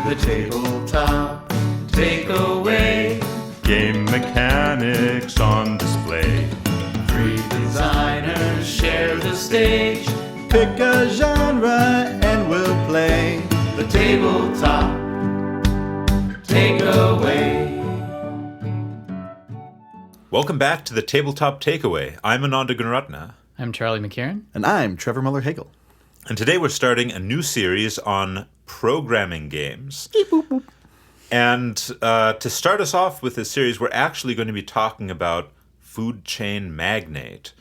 The tabletop takeaway. Game mechanics on display. Three designers share the stage. Pick a genre and we'll play. The tabletop takeaway. Welcome back to the Tabletop Takeaway. I'm Ananda Gunaratna. I'm Charlie McCarran. And I'm Trevor Muller-Hagel. And today we're starting a new series on programming games. And to start us off with this series, we're actually going to be talking about Food Chain Magnate,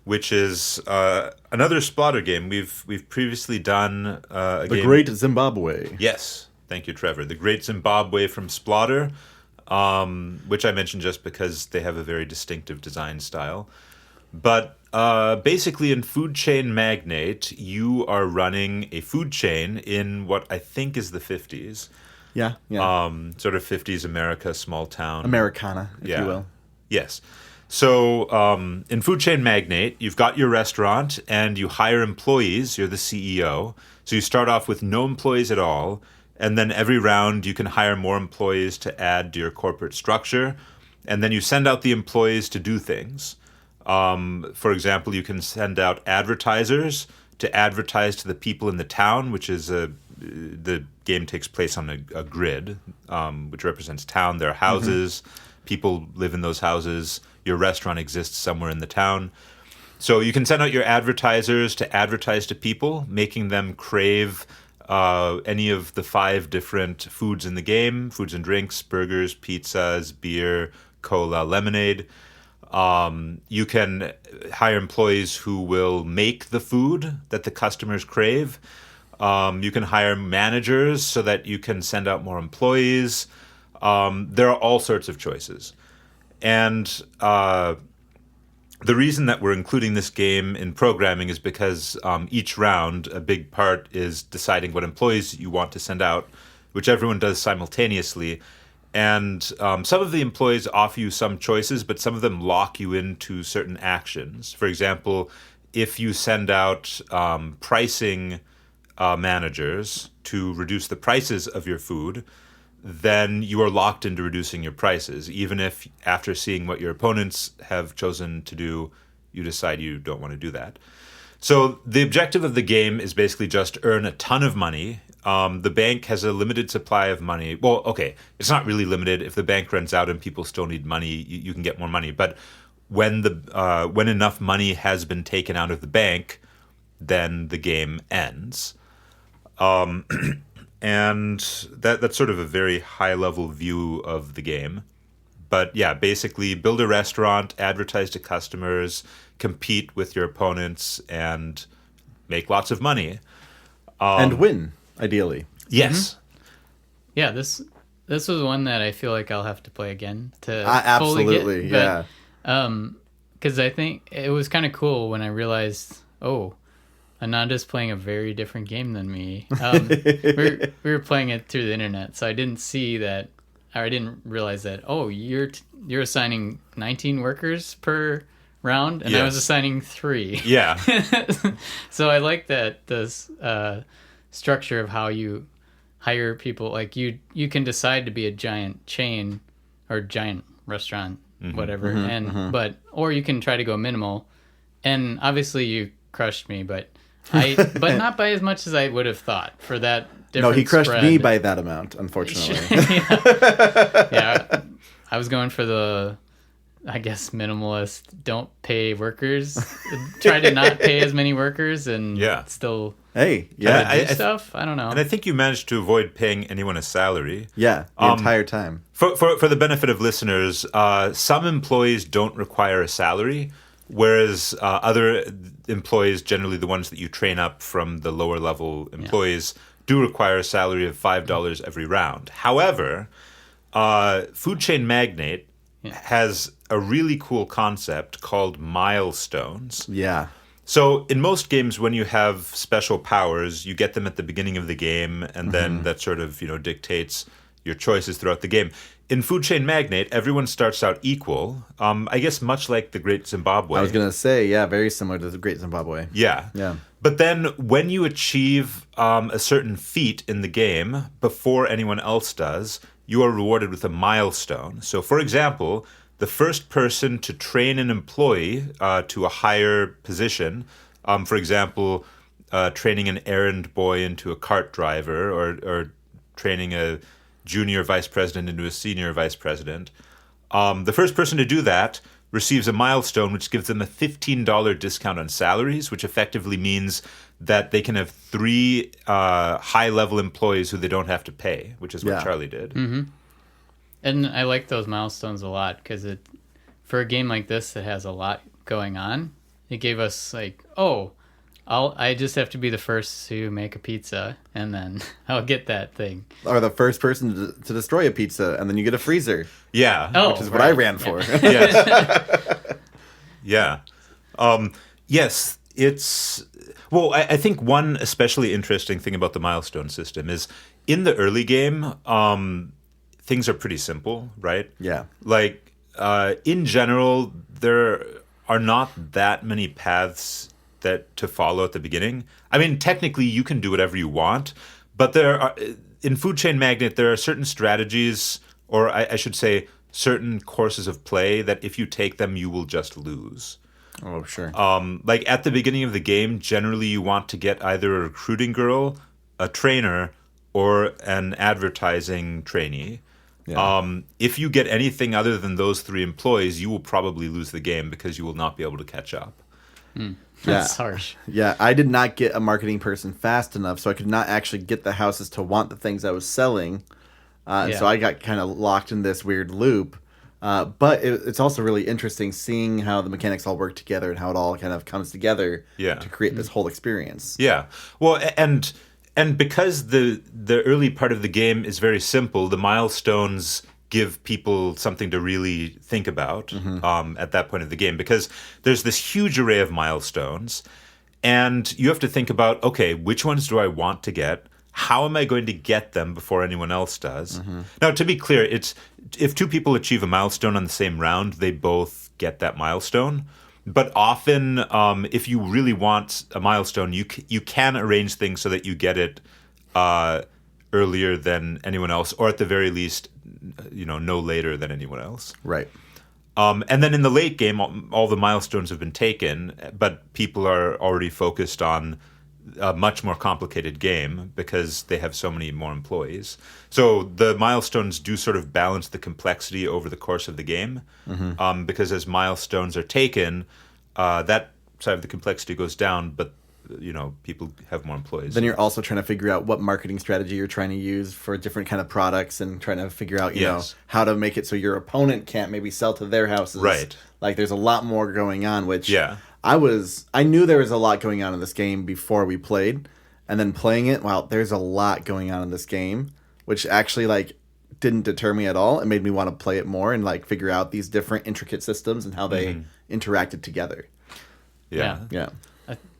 which is another Splotter game. We've previously done a game. The Great Zimbabwe. Yes, thank you, Trevor. The Great Zimbabwe from Splotter, which I mentioned just because they have a very distinctive design style. But basically in Food Chain Magnate, you are running a food chain in what I think is the 50s. Yeah. Sort of 50s America, small town. Americana, if you will. Yes. So in Food Chain Magnate, you've got your restaurant and you hire employees. You're the CEO. So you start off with no employees at all. And then every round you can hire more employees to add to your corporate structure. And then you send out the employees to do things. For example, you can send out advertisers to advertise to the people in the town, which is the game takes place on a grid, which represents town. There are houses. People live in those houses. Your restaurant exists somewhere in the town. So you can send out your advertisers to advertise to people, making them crave any of the 5 different foods in the game: foods and drinks, burgers, pizzas, beer, cola, lemonade. You can hire employees who will make the food that the customers crave. You can hire managers so that you can send out more employees. There are all sorts of choices. And the reason that we're including this game in programming is because each round, a big part is deciding what employees you want to send out, which everyone does simultaneously. And some of the employees offer you some choices, but some of them lock you into certain actions. For example, if you send out pricing managers to reduce the prices of your food, then you are locked into reducing your prices, even if after seeing what your opponents have chosen to do, you decide you don't want to do that. So the objective of the game is basically just earn a ton of money. The bank has a limited supply of money. Well, okay, it's not really limited. If the bank runs out and people still need money, you can get more money. But when enough money has been taken out of the bank, then the game ends. And that's sort of a very high-level view of the game. But yeah, basically build a restaurant, advertise to customers, compete with your opponents, and make lots of money. And win, ideally. Yes. Yeah, this was one that I feel like I'll have to play again to absolutely, fully get. Because I think it was kind of cool when I realized, Ananda's playing a very different game than me. We were playing it through the internet, so I didn't see that, or I didn't realize that. Oh, you're assigning 19 workers per round, and yes. I was assigning 3. Yeah. So I like that this structure of how you hire people. Like you can decide to be a giant chain or giant restaurant, whatever, or you can try to go minimal. And obviously you crushed me, but not by as much as I would have thought for that different No, he crushed spread. me by that amount, unfortunately. Yeah. I was going for the, I guess, minimalist, don't pay workers, try to not pay as many workers and still do stuff. I don't know. And I think you managed to avoid paying anyone a salary. Yeah, the entire time. For the benefit of listeners, some employees don't require a salary, whereas other employees, generally the ones that you train up from the lower level employees, do require a salary of $5 every round. However, Food Chain Magnate has a really cool concept called milestones. Yeah. So in most games, when you have special powers, you get them at the beginning of the game, and then that sort of, dictates your choices throughout the game. in Food Chain Magnate, everyone starts out equal. I guess much like the Great Zimbabwe. I was going to say, yeah, very similar to the Great Zimbabwe. Yeah. Yeah. But then when you achieve a certain feat in the game before anyone else does, you are rewarded with a milestone. So, for example, the first person to train an employee to a higher position, for example, training an errand boy into a cart driver or training a junior vice president into a senior vice president, the first person to do that receives a milestone which gives them a $15 discount on salaries, which effectively means that they can have 3 high-level employees who they don't have to pay, which is what Charlie did. Mm-hmm. And I like those milestones a lot because for a game like this that has a lot going on, it gave us like, I just have to be the first to make a pizza, and then I'll get that thing. Or the first person to destroy a pizza, and then you get a freezer. Yeah. Which is what I ran for. Yes. Yeah. Yes, it's... Well, I think one especially interesting thing about the milestone system is in the early game, things are pretty simple, right? Yeah. Like, in general, there are not that many paths to follow at the beginning. I mean, technically, you can do whatever you want, but in Food Chain Magnate, there are certain strategies, or I should say, certain courses of play that if you take them, you will just lose. Oh, sure. Like at the beginning of the game, generally you want to get either a recruiting girl, a trainer, or an advertising trainee. Yeah. If you get anything other than those 3 employees, you will probably lose the game because you will not be able to catch up. That's harsh. Yeah, I did not get a marketing person fast enough, so I could not actually get the houses to want the things I was selling. So I got kind of locked in this weird loop. But it's also really interesting seeing how the mechanics all work together and how it all kind of comes together to create this whole experience. Yeah. Well, and because the early part of the game is very simple, the milestones give people something to really think about at that point of the game, because there's this huge array of milestones, and you have to think about, okay, which ones do I want to get? How am I going to get them before anyone else does? Now, to be clear, it's if 2 people achieve a milestone on the same round, they both get that milestone. But often, if you really want a milestone, you can arrange things so that you get it earlier than anyone else, or at the very least, no later than anyone else. Right. And then in the late game, all the milestones have been taken, but people are already focused on a much more complicated game because they have so many more employees. So the milestones do sort of balance the complexity over the course of the game, because as milestones are taken, that side of the complexity goes down, but people have more employees. Then you're also trying to figure out what marketing strategy you're trying to use for different kind of products, and trying to figure out, you know, how to make it so your opponent can't maybe sell to their houses. Right. Like there's a lot more going on, which I knew there was a lot going on in this game before we played, and then playing it, wow, there's a lot going on in this game, which actually didn't deter me at all. It made me want to play it more and figure out these different intricate systems and how they interacted together. Yeah.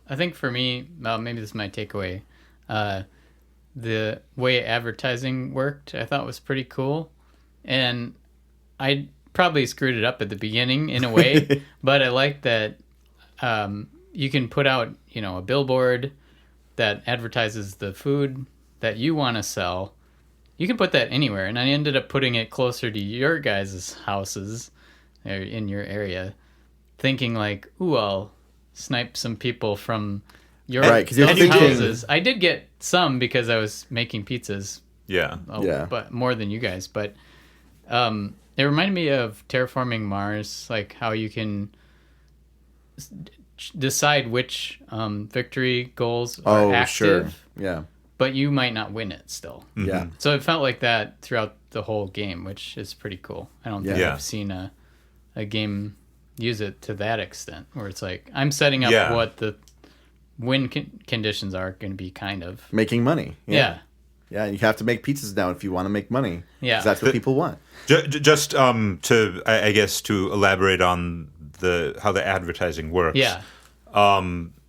I think for me, maybe this is my takeaway. The way advertising worked, I thought was pretty cool, and I probably screwed it up at the beginning in a way, but I like that you can put out, a billboard that advertises the food that you want to sell. You can put that anywhere, and I ended up putting it closer to your guys' houses in your area, thinking ooh, I'll snipe some people from your houses. I did get some because I was making pizzas. Yeah. But more than you guys. But it reminded me of Terraforming Mars, how you can decide which victory goals are active. Sure. Yeah. But you might not win it still. Mm-hmm. Yeah. So it felt like that throughout the whole game, which is pretty cool. I don't think I've seen a game use it to that extent, where it's I'm setting up what the win conditions are going to be, kind of. Making money. Yeah. Yeah, you have to make pizzas now if you want to make money. Yeah. 'Cause that's what people want. Just to elaborate on how the advertising works. Yeah.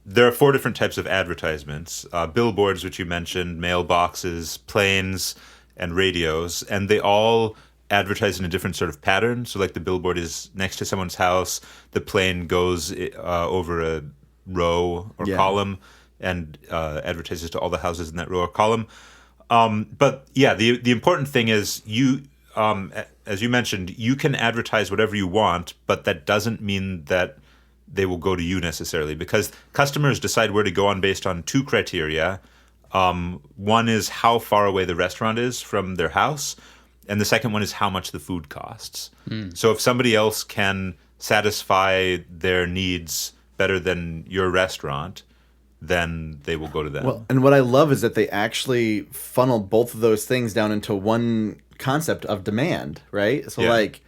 There are 4 different types of advertisements: billboards, which you mentioned, mailboxes, planes, and radios, and they all advertise in a different sort of pattern. So like the billboard is next to someone's house, the plane goes over a row or column and advertises to all the houses in that row or column. But yeah, the important thing is you, as you mentioned, you can advertise whatever you want, but that doesn't mean that they will go to you necessarily, because customers decide where to go on based on two criteria. One is how far away the restaurant is from their house, and the second one is how much the food costs. So if somebody else can satisfy their needs better than your restaurant, then they will go to them. Well, and what I love is that they actually funnel both of those things down into one concept of demand, right? So like,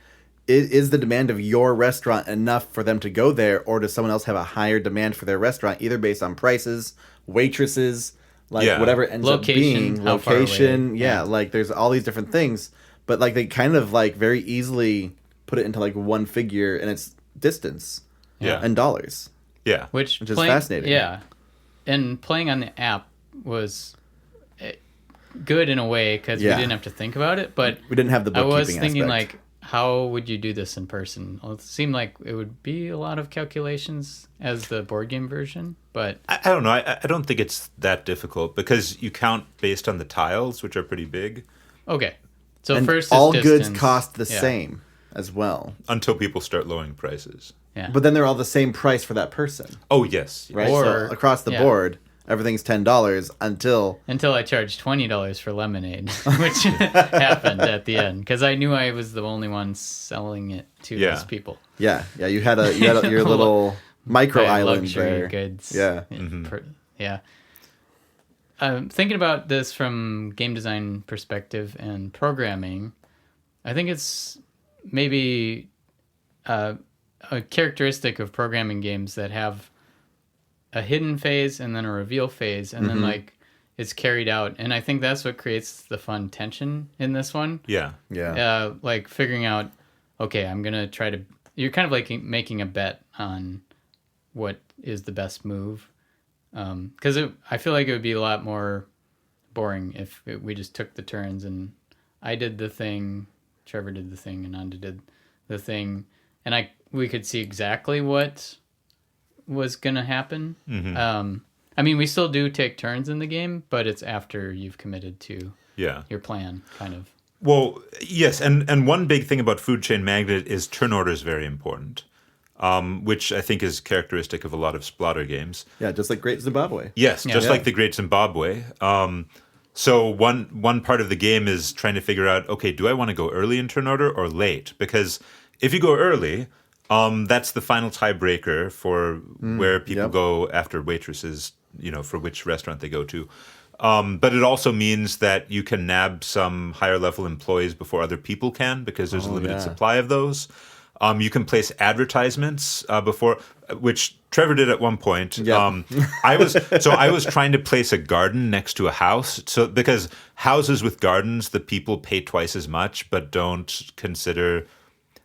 is the demand of your restaurant enough for them to go there, or does someone else have a higher demand for their restaurant, either based on prices, waitresses, like whatever it ends location, up being, location, like there's all these different things, but like they kind of like very easily put it into like one figure, and it's distance and dollars. Yeah. Which is fascinating. Yeah. And playing on the app was good in a way because we didn't have to think about it, but we didn't have the bookkeeping I was thinking aspect. like, how would you do this in person? Well, it seemed like it would be a lot of calculations as the board game version, but I don't know. I don't think it's that difficult because you count based on the tiles, which are pretty big. Okay. So and first all is goods distance. cost the same as well. Until people start lowering prices. Yeah. But then they're all the same price for that person. Oh, yes. Right? Or- so across the board, everything's $10 until Until I charged $20 for lemonade, which happened at the end because I knew I was the only one selling it to those people. you had your little micro Buy island luxury there. goods. Yeah. Yeah. Thinking about this from game design perspective and programming, I think it's maybe a characteristic of programming games that have a hidden phase and then a reveal phase, and then like it's carried out. And I think that's what creates the fun tension in this one. Yeah. Like figuring out, okay, I'm gonna try to. You're kind of like making a bet on what is the best move, because I feel like it would be a lot more boring if we just took the turns and I did the thing, Trevor did the thing, Ananda did the thing, and we could see exactly what was gonna happen. I mean, we still do take turns in the game, but it's after you've committed to your plan, kind of. Well, yes, and one big thing about Food Chain Magnate is turn order is very important, which I think is characteristic of a lot of Splatter games. Yeah, just like Great Zimbabwe. Yes, just like the Great Zimbabwe. So one part of the game is trying to figure out, okay, do I want to go early in turn order or late? Because if you go early, that's the final tiebreaker for where people go after waitresses, for which restaurant they go to. But it also means that you can nab some higher level employees before other people can, because there's a limited supply of those. You can place advertisements before, which Trevor did at one point. I was trying to place a garden next to a house, so because houses with gardens, the people pay twice as much, but don't consider.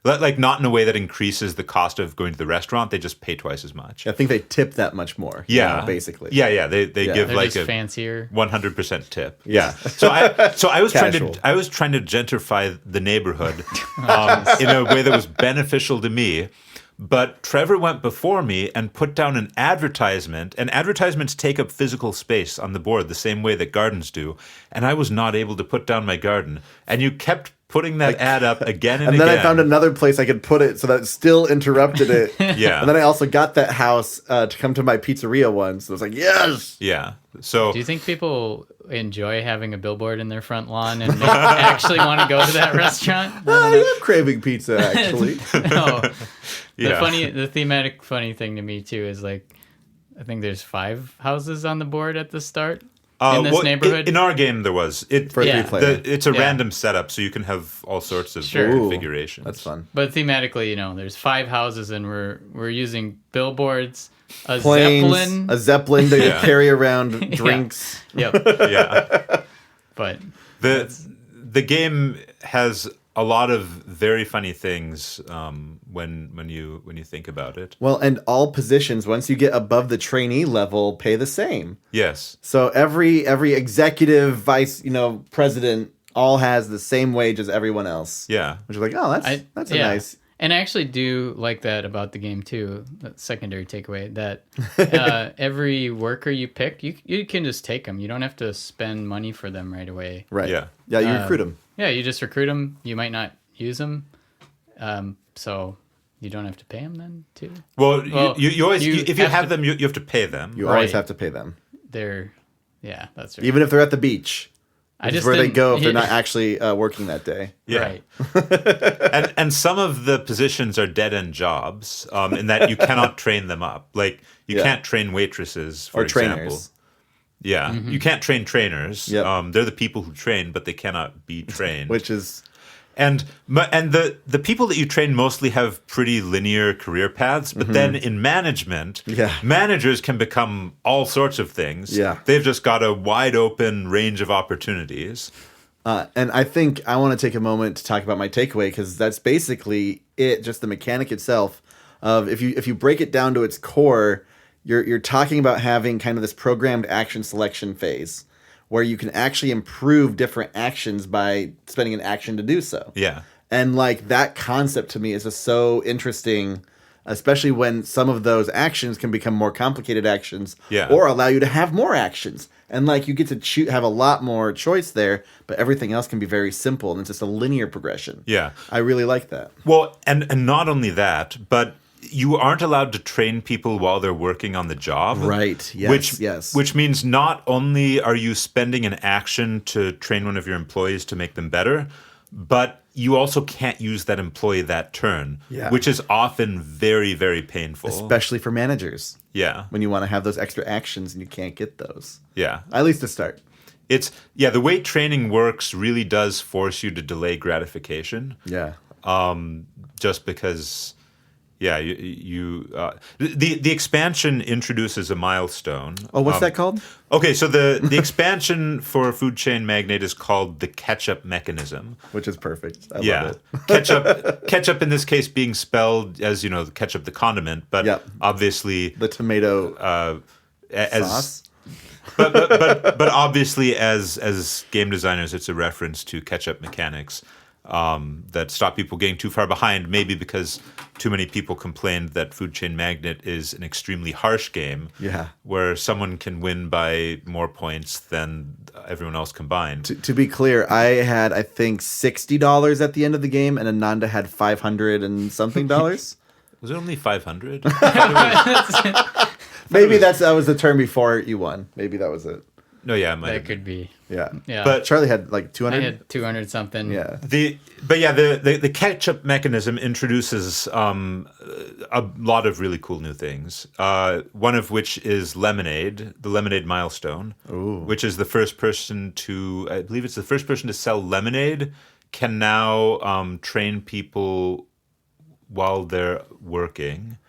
Like, not in a way that increases the cost of going to the restaurant. They just pay twice as much. I think they tip that much more. Basically. Yeah. They give They're like just a fancier 100% tip. Yeah. So I was trying to gentrify the neighborhood in a way that was beneficial to me. But Trevor went before me and put down an advertisement, and advertisements take up physical space on the board the same way that gardens do. And I was not able to put down my garden. And you kept putting that ad up again and again. And then I found another place I could put it so that it still interrupted it. Yeah. And then I also got that house to come to my pizzeria once. So I was like, yes! Yeah. So Do you think people enjoy having a billboard in their front lawn and actually want to go to that restaurant? I'm craving pizza, actually. No. Yeah. The thematic funny thing to me too is like, I think there's 5 houses on the board at the start in this neighborhood. In our game, there was. For a 3-player. It's a random setup, so you can have all sorts of configurations. That's fun. But thematically, there's 5 houses, and we're using billboards, a Zeppelin to carry around drinks. Yep. Yeah. But the game has a lot of very funny things when you think about it. Well, and all positions, once you get above the trainee level, pay the same. Yes. So every executive, vice, president, all has the same wage as everyone else. Yeah. Which is like, oh, that's a nice. And I actually do like that about the game too. That secondary takeaway that every worker you pick, you can just take them. You don't have to spend money for them right away. Right. Yeah. Yeah, you recruit them. Yeah, you just recruit them. You might not use them, so you don't have to pay them then too. Well, you always if you have to- them, you have to pay them. You always Right. have to pay them. Yeah, that's right. Even if they're at the beach. Which is where they didn't- go if they're not actually working that day. Yeah. Right. And some of the positions are dead end jobs in that you cannot train them up. Like you Yeah. can't train waitresses, for Or example. trainers. Yeah, you can't train trainers. Yep. They're the people who train, but they cannot be trained. Which is And the people that you train mostly have pretty linear career paths, but then in management, Yeah. managers can become all sorts of things. Yeah. They've just got a wide open range of opportunities. and I think I want to take a moment to talk about my takeaway because that's basically it, just the mechanic itself of if you break it down to its core, you're talking about having kind of this programmed action selection phase where you can actually improve different actions by spending an action to do so. Yeah. And like that concept to me is just so interesting, especially when some of those actions can become more complicated actions or allow you to have more actions. And like you get to have a lot more choice there, but everything else can be very simple and it's just a linear progression. Yeah. I really like that. Well, and not only that, but you aren't allowed to train people while they're working on the job. Right. Yes. Which means not only are you spending an action to train one of your employees to make them better, but you also can't use that employee that turn, which is often very, very painful. Especially for managers. Yeah. When you want to have those extra actions and you can't get those. Yeah. At least to start. The way training works really does force you to delay gratification. Yeah. Just because... Yeah, the expansion introduces a milestone. Oh, what's that called? Okay, so the expansion for Food Chain Magnate is called the catch-up mechanism. Which is perfect. I love it. Ketchup in this case being spelled as, ketchup the condiment, but obviously the tomato sauce. But obviously as game designers, it's a reference to catch-up mechanics. That stop people getting too far behind, maybe because too many people complained that Food Chain Magnate is an extremely harsh game where someone can win by more points than everyone else combined. To be clear, I had, I think, $60 at the end of the game, and Ananda had $500 and something dollars. Was it only 500? Maybe that was the turn before you won. Maybe that was it. No, yeah, it might That have been. could be. Yeah. But Charlie had like 200. I had 200 something. Yeah. The catch-up mechanism introduces a lot of really cool new things. One of which is Lemonade, the Lemonade milestone, which is the first person to, I believe it's the first person to sell lemonade, can now train people while they're working.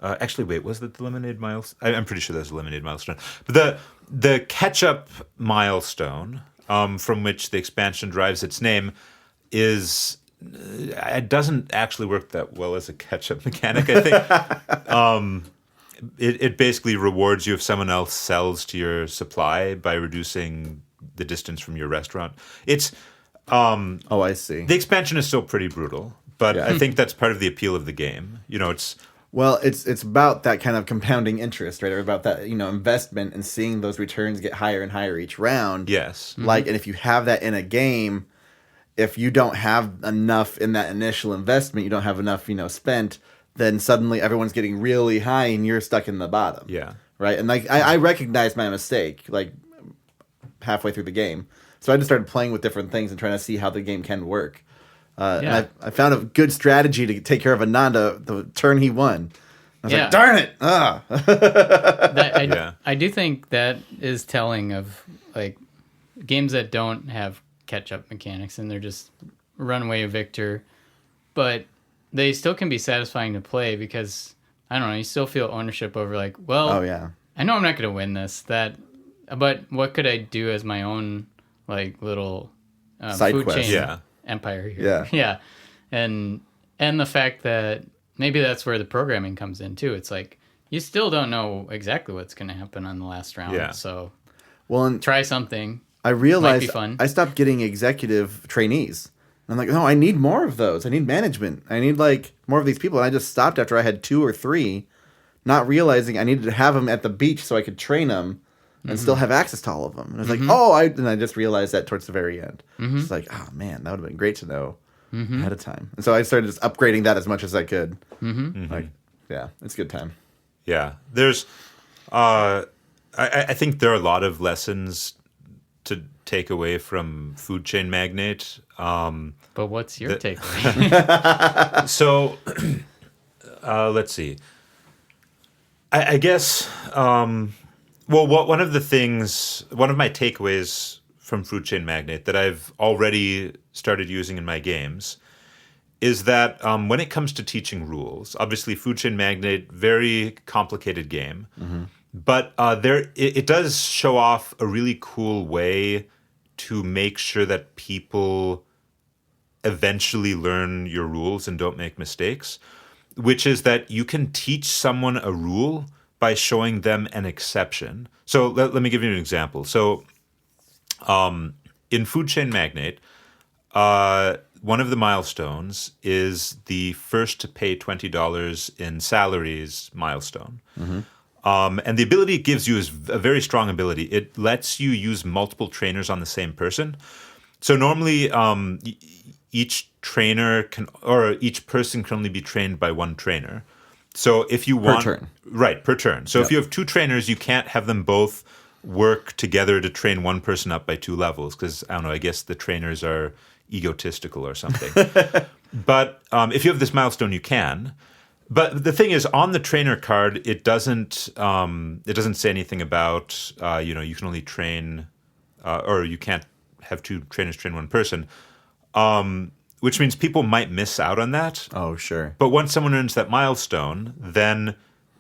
Actually, wait, was that the Lemonade milestone? I'm pretty sure that's the Lemonade milestone. But the catch-up milestone, from which the expansion derives its name, it doesn't actually work that well as a catch-up mechanic, I think. It basically rewards you if someone else sells to your supply by reducing the distance from your restaurant. It's... oh, I see. The expansion is still pretty brutal, but I think that's part of the appeal of the game. It's... Well, it's about that kind of compounding interest, right? Or about that, investment and seeing those returns get higher and higher each round. Yes. Like, and if you have that in a game, if you don't have enough in that initial investment, you don't have enough, spent, then suddenly everyone's getting really high and you're stuck in the bottom. Yeah. Right? And like, I recognized my mistake, like, halfway through the game. So I just started playing with different things and trying to see how the game can work. And I found a good strategy to take care of Ananda the turn he won. I was like, darn it! I do think that is telling of like games that don't have catch-up mechanics and they're just runaway victor, but they still can be satisfying to play because I don't know, you still feel ownership over like, well, I know I'm not going to win this, but what could I do as my own like little side food quest? chain empire here? Yeah. And the fact that maybe that's where the programming comes in too. It's like you still don't know exactly what's going to happen on the last round. So and try something, I realized fun. I stopped getting executive trainees. I'm like, no, I need more of those. I need management. I need like more of these people. And I just stopped after I had 2 or 3, not realizing I needed to have them at the beach so I could train them and still have access to all of them. And I was like, and I just realized that towards the very end. It's like, oh man, that would have been great to know ahead of time. And so I started just upgrading that as much as I could. Like, yeah, it's a good time. Yeah, there's, I think there are a lot of lessons to take away from Food Chain Magnate. But what's your takeaway? So, let's see. I guess, one of my takeaways from Food Chain Magnate that I've already started using in my games is that when it comes to teaching rules, obviously Food Chain Magnate, very complicated game, but it does show off a really cool way to make sure that people eventually learn your rules and don't make mistakes, which is that you can teach someone a rule by showing them an exception. So let me give you an example. So in Food Chain Magnate, one of the milestones is the first to pay $20 in salaries milestone. And the ability it gives you is a very strong ability. It lets you use multiple trainers on the same person. So normally each trainer each person can only be trained by one trainer. So if you want... Per turn. Right, per turn. So if you have 2 trainers, you can't have them both work together to train one person up by 2 levels because, I don't know, I guess the trainers are egotistical or something. But if you have this milestone, you can. But the thing is, on the trainer card, it doesn't say anything about you can only train or you can't have 2 trainers train one person, which means people might miss out on that. Oh, sure. But once someone earns that milestone, then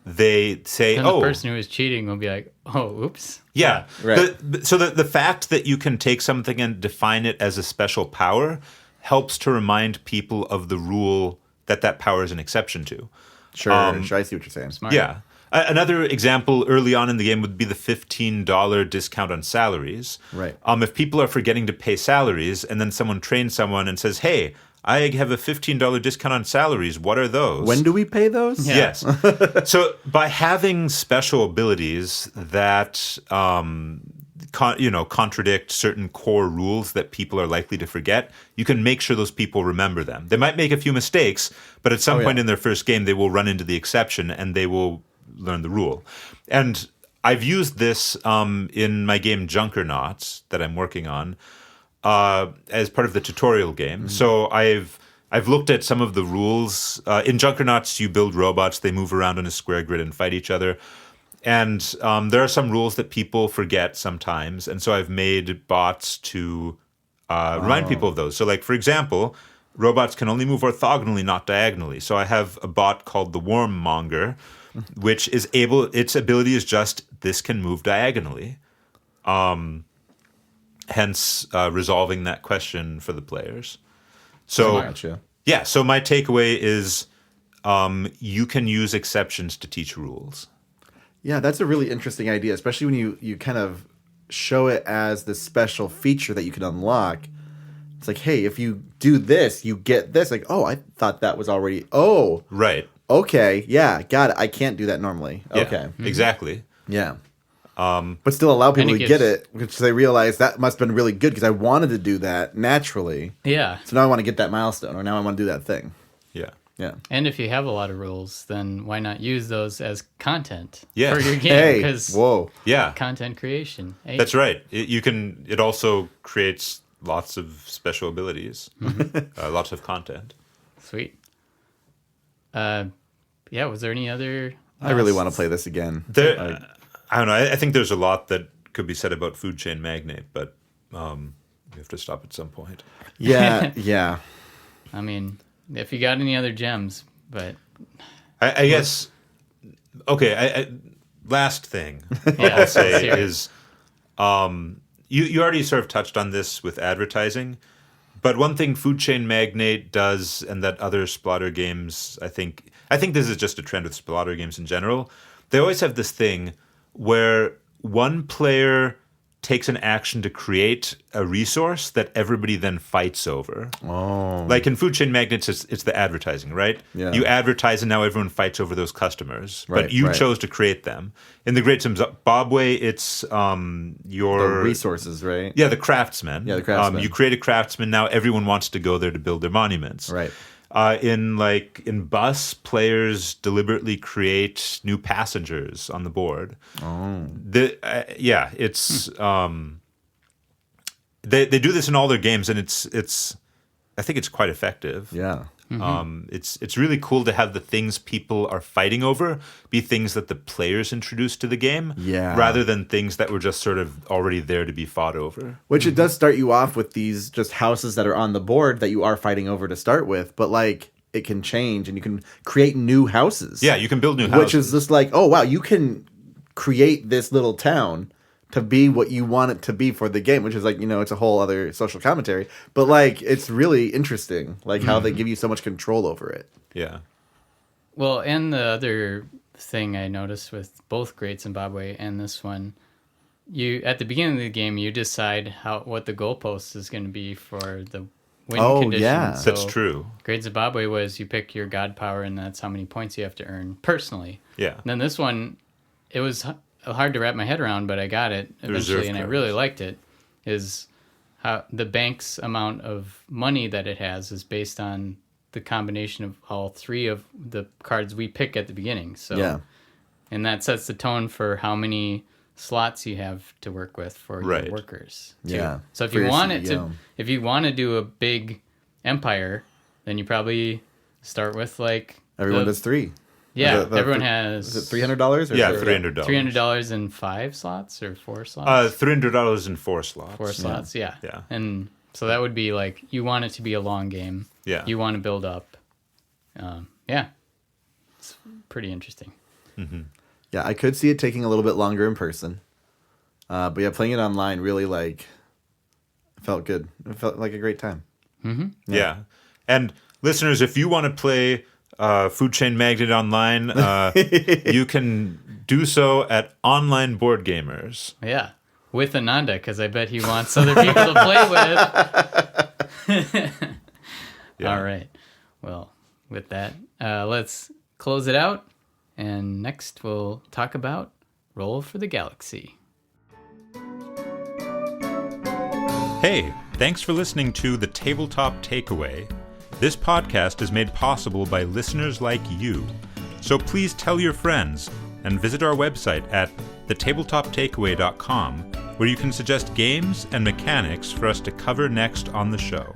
they say, And the person who is cheating will be like, oh, oops. Yeah. Right. So the fact that you can take something and define it as a special power helps to remind people of the rule that power is an exception to. Sure, I see what you're saying. Smart. Yeah. Another example early on in the game would be the $15 discount on salaries. Right. If people are forgetting to pay salaries and then someone trains someone and says, hey, I have a $15 discount on salaries. What are those? When do we pay those? Yeah. Yes. So by having special abilities that contradict certain core rules that people are likely to forget, you can make sure those people remember them. They might make a few mistakes, but at some point in their first game, they will run into the exception and they will learn the rule. And I've used this in my game Junkernauts that I'm working on as part of the tutorial game. So I've looked at some of the rules. In Junkernauts, you build robots. They move around on a square grid and fight each other. And there are some rules that people forget sometimes. And so I've made bots to remind people of those. So like, for example, robots can only move orthogonally, not diagonally. So I have a bot called the Wormmonger, which is its ability is just, this can move diagonally. Hence resolving that question for the players. So Gotcha. yeah, so my takeaway is you can use exceptions to teach rules. Yeah, that's a really interesting idea, especially when you kind of show it as this special feature that you can unlock. It's like, hey, if you do this, you get this. Like, oh, I thought that was already... Oh, Right. okay, yeah, got it. I can't do that normally. Yeah, Okay. exactly. Yeah. But still allow people And to it get gives- it, because they realize that must have been really good because I wanted to do that naturally. Yeah. So now I want to get that milestone, or now I want to do that thing. Yeah. Yeah. And if you have a lot of rules, then why not use those as content Yeah. for your game? Hey, Because whoa. Yeah. content creation. Hey. That's right. It also creates lots of special abilities, lots of content. Sweet. Yeah, was there any other... I really want to play this again. I don't know. I think there's a lot that could be said about Food Chain Magnate, but we have to stop at some point. Yeah, yeah. I mean, if you got any other gems, but... I guess... Okay, last thing Yeah, I'll say let's hear it. is... You already sort of touched on this with advertising, but one thing Food Chain Magnate does, and that other Splotter games, I think this is just a trend with Splotter games in general, they always have this thing where one player takes an action to create a resource that everybody then fights over. Oh. Like in Food Chain Magnates, it's the advertising, right? Yeah. You advertise and now everyone fights over those customers. Right, but you right. chose to create them. In the Great Zimbabwe, it's your... The resources, right? Yeah, the craftsmen. Yeah, the craftsmen. You create a craftsman, now everyone wants to go there to build their monuments. Right. In Bus, players deliberately create new passengers on the board. Oh. It's they do this in all their games, and it's I think it's quite effective. Yeah. It's really cool to have the things people are fighting over be things that the players introduced to the game, Yeah. rather than things that were just sort of already there to be fought over. Which it does start you off with these just houses that are on the board that you are fighting over to start with, but like it can change and you can create new houses. Yeah, you can build new houses. Which is just like, oh wow, you can create this little town to be what you want it to be for the game, which is like, it's a whole other social commentary. But like it's really interesting, like how they give you so much control over it. Yeah. Well, and the other thing I noticed with both Great Zimbabwe and this one, you at the beginning of the game you decide what the goalpost is going to be for the win condition. Yeah. So That's true. Great Zimbabwe was you pick your god power and that's how many points you have to earn personally. Yeah. And then this one, it was hard to wrap my head around, but I got it eventually, and I really liked it. Is how the bank's amount of money that it has is based on the combination of all three of the cards we pick at the beginning. So, Yeah. and that sets the tone for how many slots you have to work with for Right. your workers. Too. Yeah. So if For you your want it CEO. if you want to do a big empire, then you probably start with like Everyone does 3. Yeah, The- everyone has. Is it $300 or Yeah, is it- $300. $300 in 5 slots or 4 slots? $300 in 4 slots. 4 slots, yeah. Yeah. And so that would be like, you want it to be a long game. Yeah. You want to build up. Yeah. It's pretty interesting. Yeah, I could see it taking a little bit longer in person. But yeah, playing it online really felt good. It felt like a great time. Yeah. And listeners, if you want to play Food Chain Magnate online, you can do so at Online Board Gamers. Yeah. With Ananda, because I bet he wants other people to play with. Yeah. All right. Well, with that, let's close it out. And next we'll talk about Roll for the Galaxy. Hey, thanks for listening to The Tabletop Takeaway. This podcast is made possible by listeners like you. So please tell your friends and visit our website at thetabletoptakeaway.com, where you can suggest games and mechanics for us to cover next on the show.